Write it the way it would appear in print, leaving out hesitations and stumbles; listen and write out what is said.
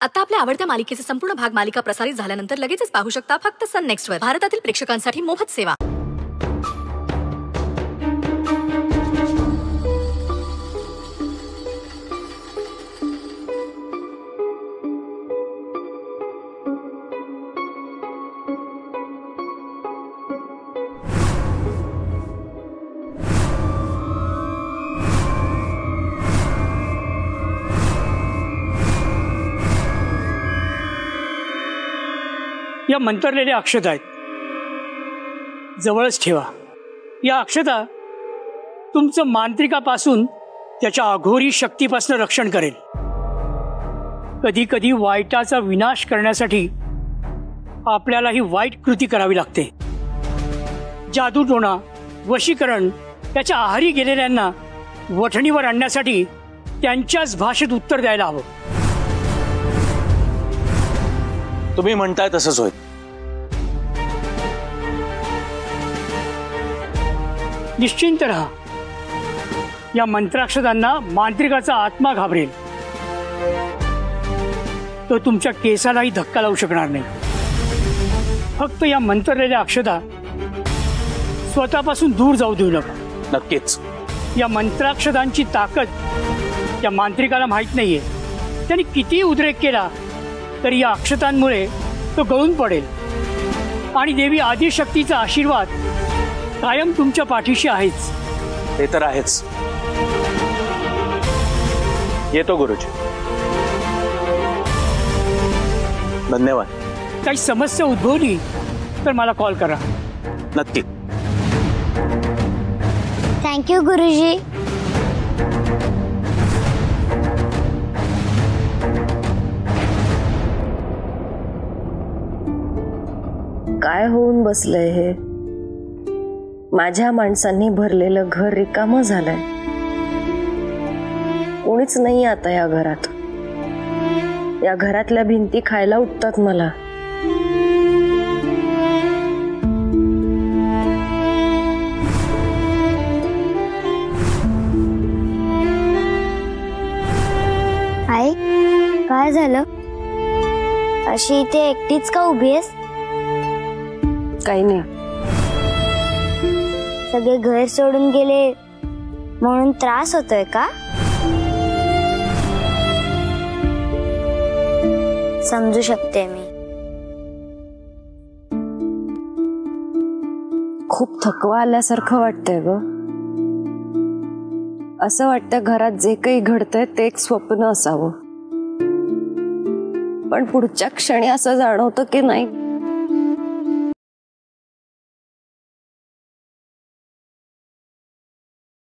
आता आपल्या आवडत्या मालिकेचे संपूर्ण भाग मालिका प्रसारित झाल्यानंतर लगेचच पाहू शकता फक्त सन नेक्स्ट वर. भारतातील प्रेक्षकांसाठी मोफत सेवा. या मंतरलेल्या अक्षता आहेत, जवळच ठेवा. या अक्षता तुमचं मांत्रिकापासून त्याच्या अघोरी शक्तीपासून रक्षण करेल. कधी कधी वाईटाचा विनाश करण्यासाठी आपल्याला ही वाईट कृती करावी लागते. जादूटोणा, वशीकरण, त्याच्या आहारी गेलेल्यांना वठणीवर आणण्यासाठी त्यांच्याच भाषेत उत्तर द्यायला हवं. तुम्ही म्हणताय तसंच होईल. निश्चिंत राहा. या मंत्राक्षतांना मांत्रिकाचा आत्मा घाबरेल. तो तुमच्या केसालाही धक्का लावू शकणार नाही. फक्त या मंत्रलेल्या अक्षता स्वतःपासून दूर जाऊ देऊ नका. नक्कीच. या मंत्राक्षतांची ताकद या मांत्रिकाला माहित नाहीये. त्यांनी कितीही उद्रेक केला तरी या अक्षतांमुळे तो गळून पडेल. आणि देवी आदिशक्तीचा आशीर्वाद कायम तुमच्या पाठीशी आहेच. ते तर आहेच. येतो गुरुजी. धन्यवाद. काही समस्या उद्भवली तर मला कॉल करा. नक्की. थँक्यू गुरुजी. काय होऊन बसलंय हे? माझ्या माणसांनी भरलेलं घर रिकामं झालंय. कोणीच नाही आता या घरात. या घरातल्या भिंती खायला उठतात मला. आई, काय झालं? अशी इथे एकटीच का उभी आहेस? काही नाही. सगळे घर सोडून गेले म्हणून त्रास होतोय का? समजू शकते मी. खूप थकवा आल्यासारखं वाटतंय ग. असं वाटतं घरात जे काही घडतंय ते एक स्वप्न असावं. पण पुढच्या क्षणी असं जाणवतं की नाही,